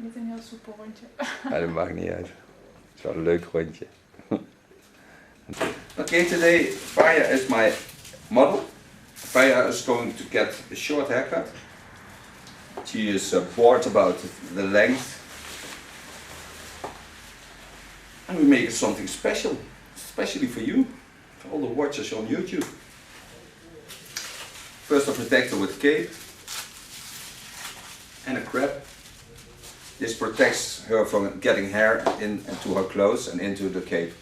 niet een heel soepel rondje. Ja, dat maakt niet uit. Het is wel een leuk rondje. Okay, today Fija is my model. Fija is going to get a short haircut. She is bored about the length. And we make it something special, especially for you, for all the watchers on YouTube. First I protect her with a cape and a crab. This protects her from getting hair into her clothes and into the cape.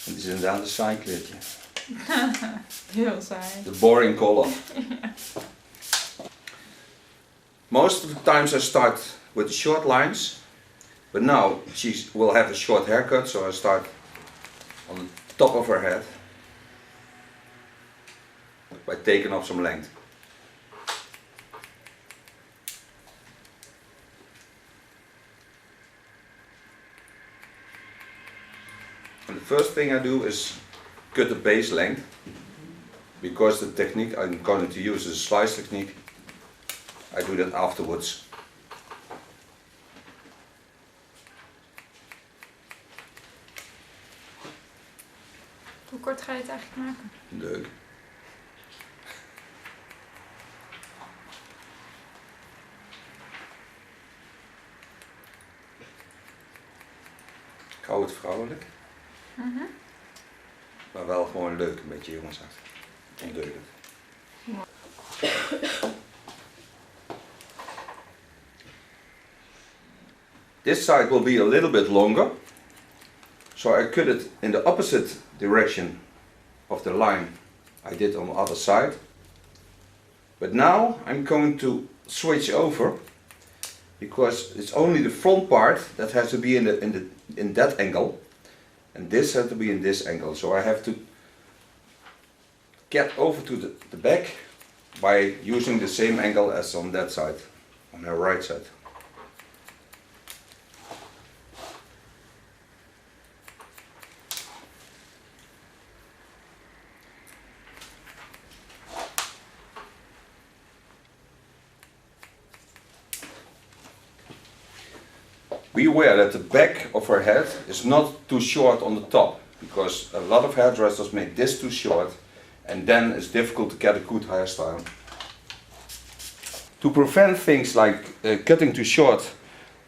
Het is inderdaad een saai kleedje. Heel saai. The boring color. Most of the times I start with the short lines, but now she will have a short haircut, so I start on the top of her head by taking off some length. And the first thing I do is cut the base length, because the technique I'm going to use is a slice technique. I do that afterwards. Hoe kort ga je het eigenlijk maken? Leuk. Ik hou het vrouwelijk. Maar wel gewoon leuk, een beetje jongensachtig. Ondeugend. This side will be a little bit longer, so I cut it in the opposite direction of the line I did on the other side. But now I'm going to switch over, because it's only the front part that has to be in that angle, and this has to be in this angle. So I have to get over to the back by using the same angle as on that side, on her right side. Be aware that the back of her head is not too short on the top, because a lot of hairdressers make this too short, and then it's difficult to get a good hairstyle. To prevent things like cutting too short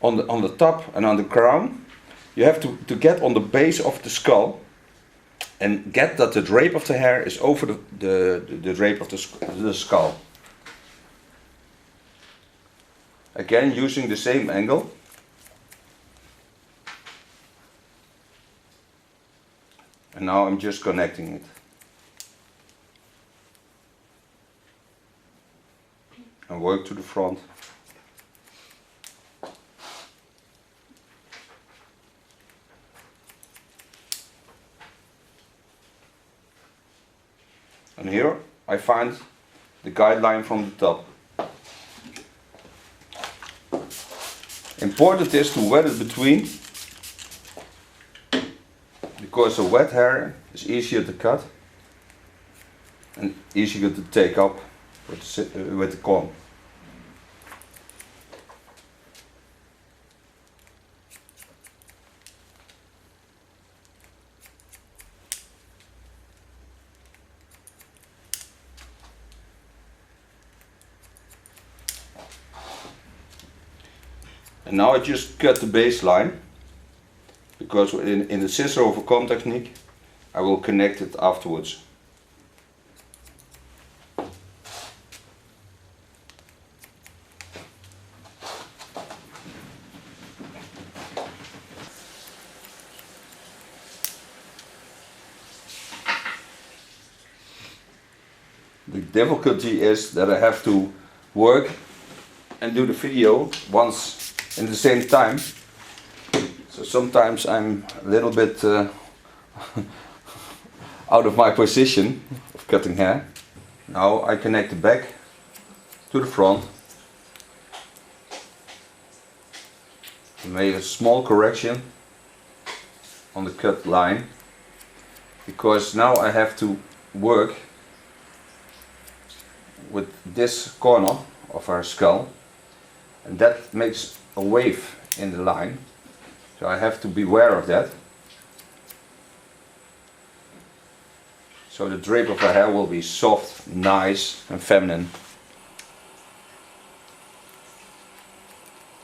on the top and on the crown, you have to get on the base of the skull and get that the drape of the hair is over the drape of the skull. Again, using the same angle. And now I'm just connecting it. And work to the front. And here I find the guideline from the top. Important is to wet it between, because the wet hair is easier to cut and easier to take up with the comb. And now I just cut the baseline, because in the scissor over comb technique I will connect it afterwards. The difficulty is that I have to work and do the video once in the same time. So sometimes I'm a little bit out of my position of cutting hair. Now I connect the back to the front. I made a small correction on the cut line, because now I have to work with this corner of her skull, and that makes a wave in the line, so I have to be aware of that. So the drape of her hair will be soft, nice and feminine.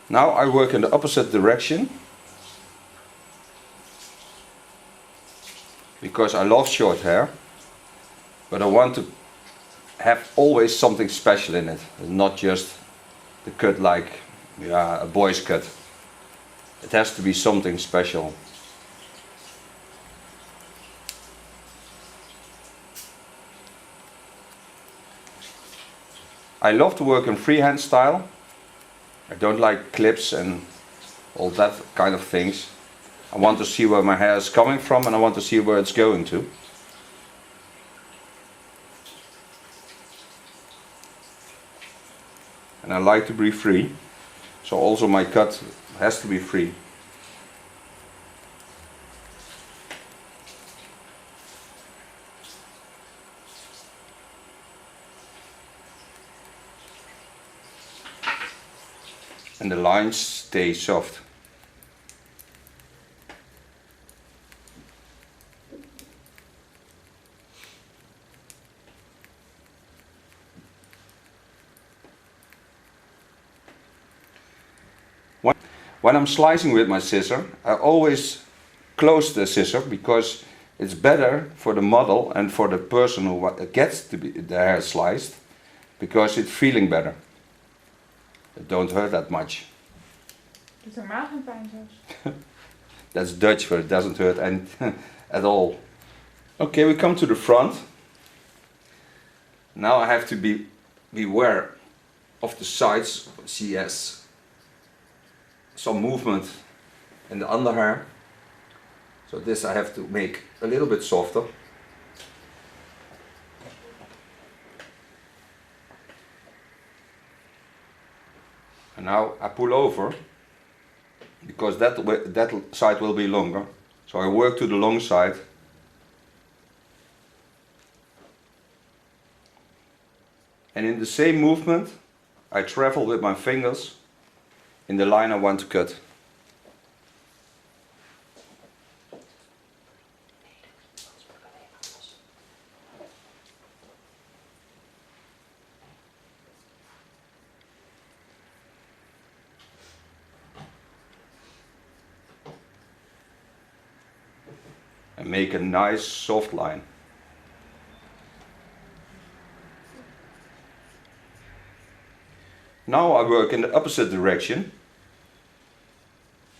Now I work in the opposite direction, because I love short hair, but I want to have always something special in it, not just the cut like a boy's cut. It has to be something special. I love to work in freehand style. I don't like clips and all that kind of things. I want to see where my hair is coming from, and I want to see where it's going to. And I like to be free, so also my cut has to be free. And the lines stay soft. When I'm slicing with my scissor, I always close the scissor, because it's better for the model and for the person who gets to be the hair sliced, because it's feeling better. It don't hurt that much. Doet helemaal geen pijn zelfs. That's Dutch, but it doesn't hurt at all. Okay, we come to the front. Now I have to be aware of the sides. She has some movement in the underhair, so this I have to make a little bit softer. And now I pull over, because that side will be longer, so I work to the long side. And in the same movement I travel with my fingers in the line I want to cut. And make a nice soft line. Now I work in the opposite direction.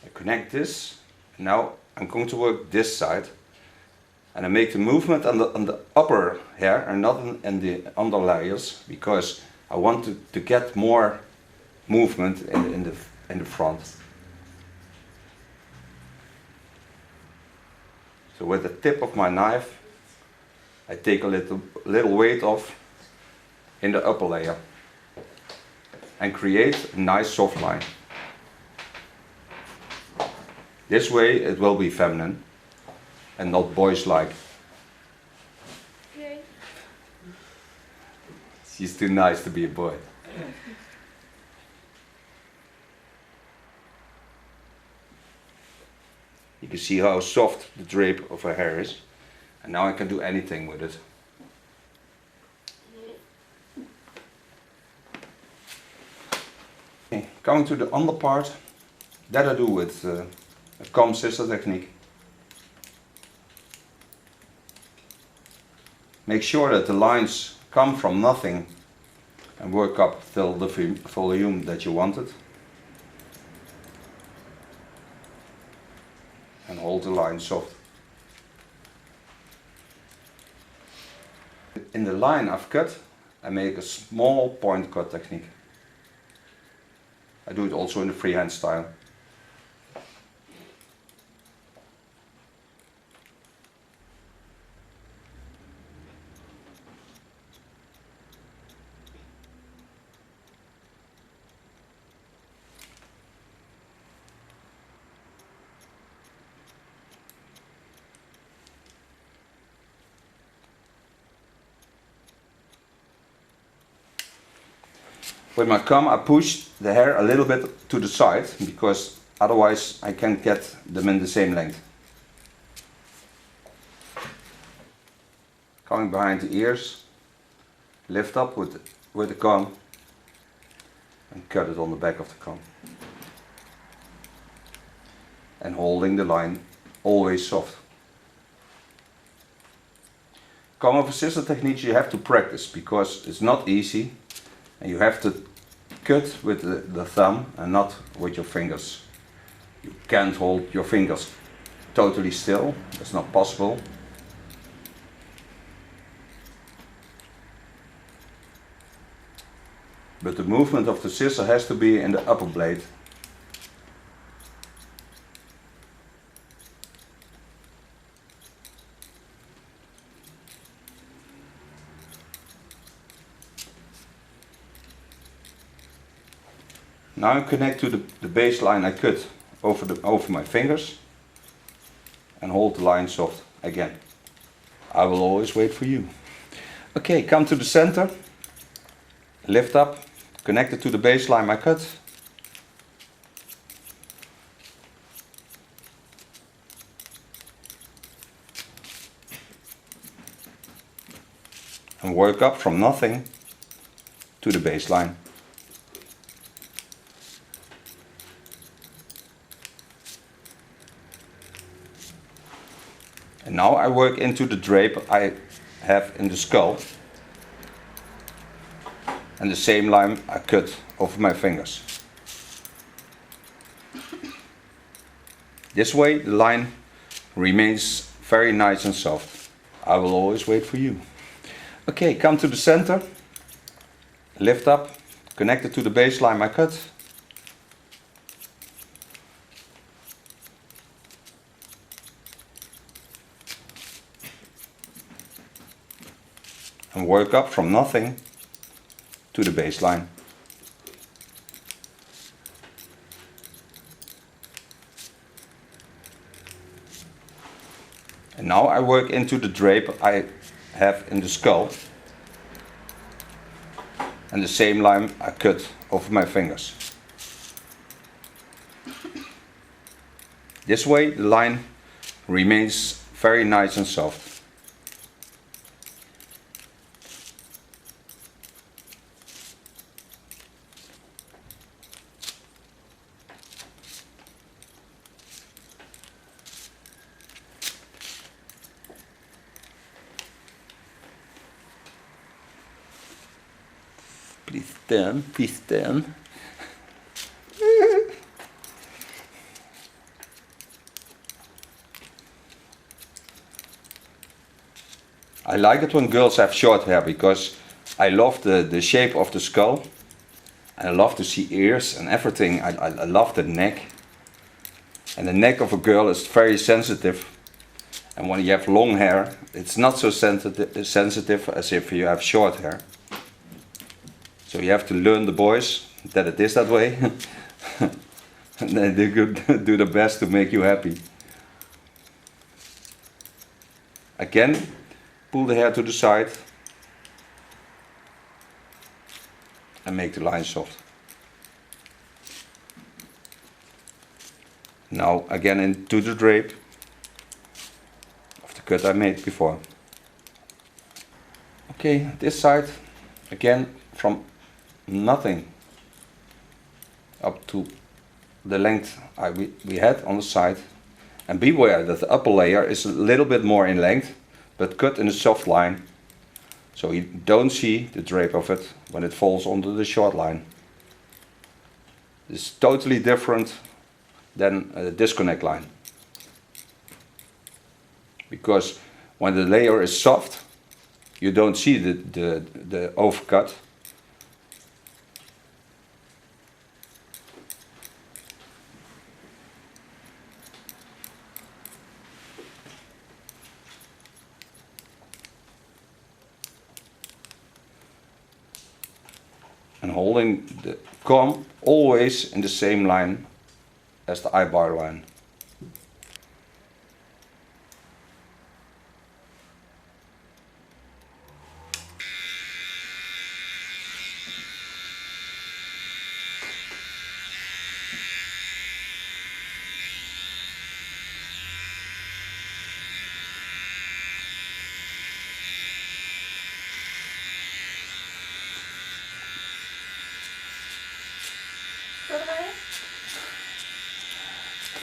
I connect this, and now I'm going to work this side, and I make the movement on the upper hair and not in the under layers, because I want to get more movement in the front. So with the tip of my knife I take a little weight off in the upper layer and create a nice soft line. This way it will be feminine and not boys-like. Yay. She's too nice to be a boy. You can see how soft the drape of her hair is, and now I can do anything with it. Okay, coming to the under part, that I do with a comb scissor technique. Make sure that the lines come from nothing and work up till the volume that you wanted. And hold the line soft. In the line I've cut, I make a small point cut technique. I do it also in the freehand style. With my comb I push the hair a little bit to the side because otherwise I can't get them in the same length. Coming behind the ears, lift up with the comb and cut it on the back of the comb. And holding the line always soft. Comb over scissor techniques you have to practice because it's not easy and you have to cut with the thumb and not with your fingers. You can't hold your fingers totally still, that's not possible. But the movement of the scissor has to be in the upper blade. Now I connect to the baseline I cut over my fingers and hold the line soft again. I will always wait for you. Okay, come to the center, lift up, connect it to the baseline I cut. And work up from nothing to the baseline. And now I work into the drape I have in the skull and the same line I cut over my fingers. This way the line remains very nice and soft. I will always wait for you. Okay, come to the center, lift up, connect it to the baseline I cut. And work up from nothing to the baseline. And now I work into the drape I have in the skull and the same line I cut over my fingers. This way the line remains very nice and soft. Please stand. I like it when girls have short hair because I love the shape of the skull. I love to see ears and everything. I love the neck. And the neck of a girl is very sensitive. And when you have long hair, it's not so sensitive as if you have short hair. So you have to learn the boys that it is that way. And then they do their best to make you happy. Again, pull the hair to the side and make the line soft. Now again into the drape of the cut I made before. Okay, this side again from nothing up to the length we had on the side, and beware that the upper layer is a little bit more in length but cut in a soft line so you don't see the drape of it when it falls onto the short line. It's totally different than a disconnect line, because when the layer is soft you don't see the overcut. And holding the comb always in the same line as the eye-bar line.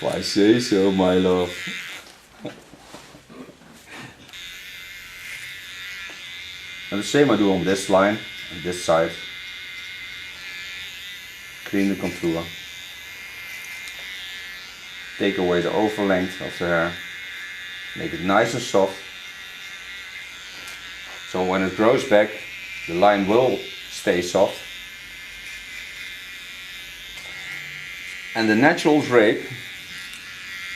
If I say so, my love. And the same I do on this line, on this side. Clean the contour. Take away the overlength of the hair. Make it nice and soft. So when it grows back, the line will stay soft. And the natural drape,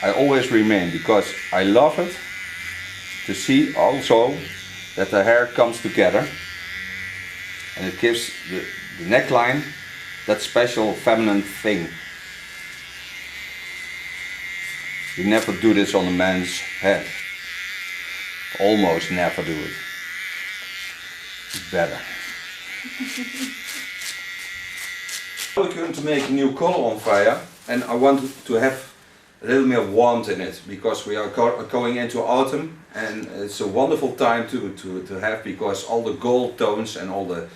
I always remain, because I love it to see also that the hair comes together, and it gives the neckline that special feminine thing. You never do this on a man's head. Almost never do it. It's better. We're going to make a new color on Fija, and I want to have a little more warmth in it, because we are going into autumn, and it's a wonderful time to have, because all the gold tones and all the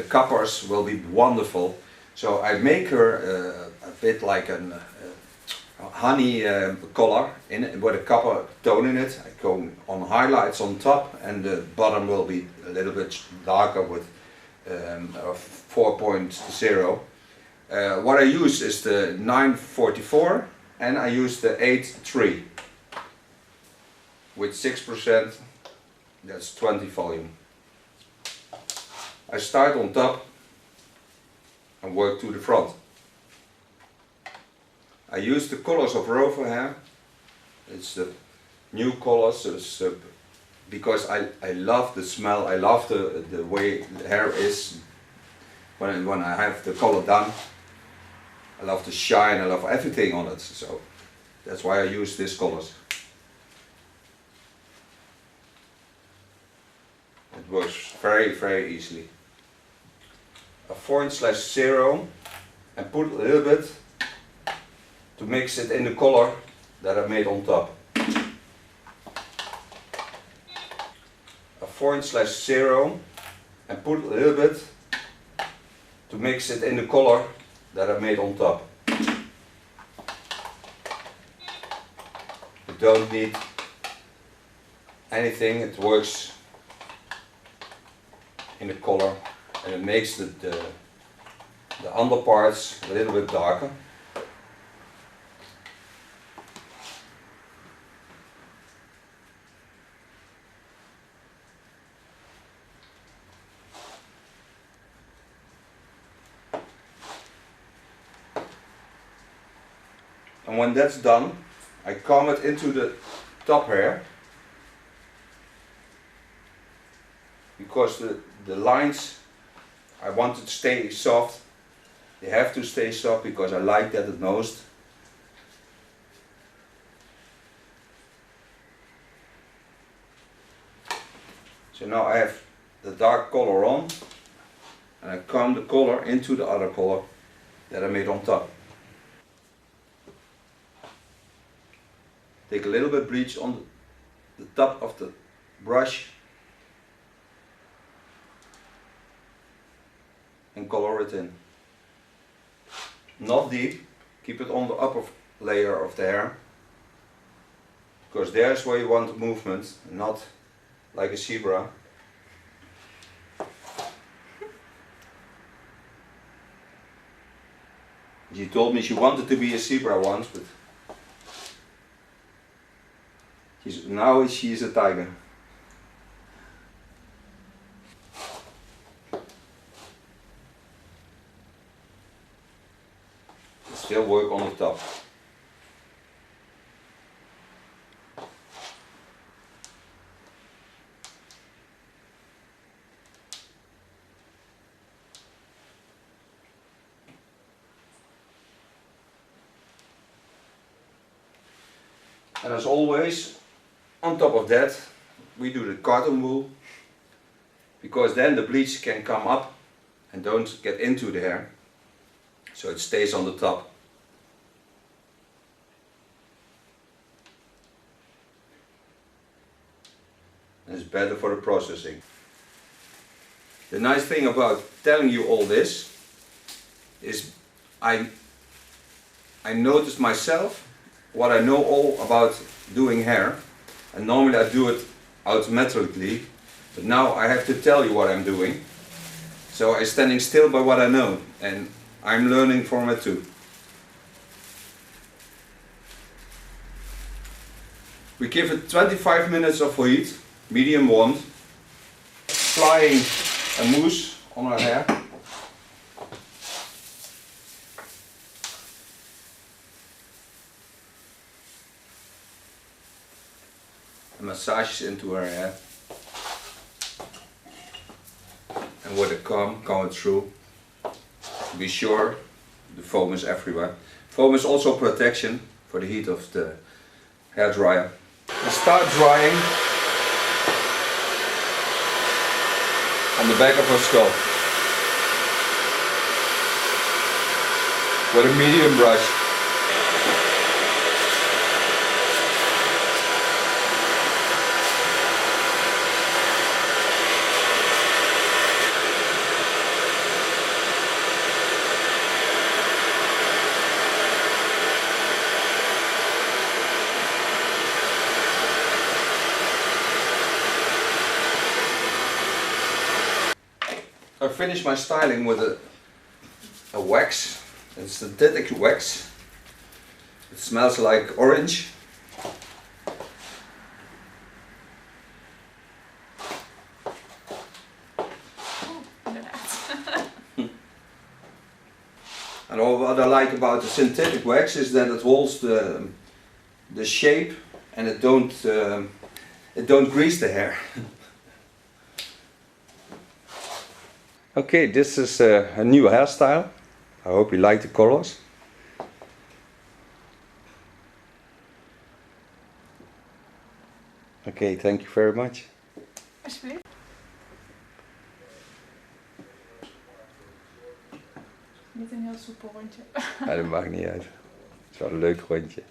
coppers will be wonderful. So I make her a bit like a honey color in it, with a copper tone in it. I go on highlights on top, and the bottom will be a little bit darker with 4.0. What I use is the 944, and I use the 8.3 with 6%, that's 20 volume. I start on top and work to the front. I use the colors of Rover hair. It's the new colors, because I love the smell, I love the way the hair is when I have the color done. I love the shine, I love everything on it, so that's why I use these colors. It works very easily. A 4/0 and put a little bit to mix it in the color that I made on top. A 4/0 and put a little bit to mix it in the color that I made on top. You don't need anything, it works in the color, and it makes the underparts a little bit darker. And when that's done, I comb it into the top hair, because the lines, I want it to stay soft. They have to stay soft, because I like that the most. So now I have the dark color on, and I comb the color into the other color that I made on top. Take a little bit bleach on the top of the brush and color it in. Not deep, keep it on the upper layer of the hair, because there's where you want movement, not like a zebra. She told me she wanted to be a zebra once, but now she is a tiger. Still work on the top. And as always, on top of that, we do the cotton wool, because then the bleach can come up and don't get into the hair, so it stays on the top. And it's better for the processing. The nice thing about telling you all this is I noticed myself what I know all about doing hair, and normally I do it automatically, but now I have to tell you what I'm doing. So I'm standing still by what I know, and I'm learning from it too. We give it 25 minutes of heat, medium wand, applying a mousse on our hair. And massages into her hair. And with a comb going through. Be sure the foam is everywhere. Foam is also protection for the heat of the hair dryer. And start drying on the back of her skull with a medium brush. I finished my styling with a wax. It's synthetic wax. It smells like orange. And what I like about the synthetic wax is that it holds the shape and it don't grease the hair. Okay, this is a new hairstyle. I hope you like the colors. Okay, thank you very much. Alsjeblieft. Niet een heel soepel rondje. Ja, dat maakt niet uit. Het is wel een leuk rondje.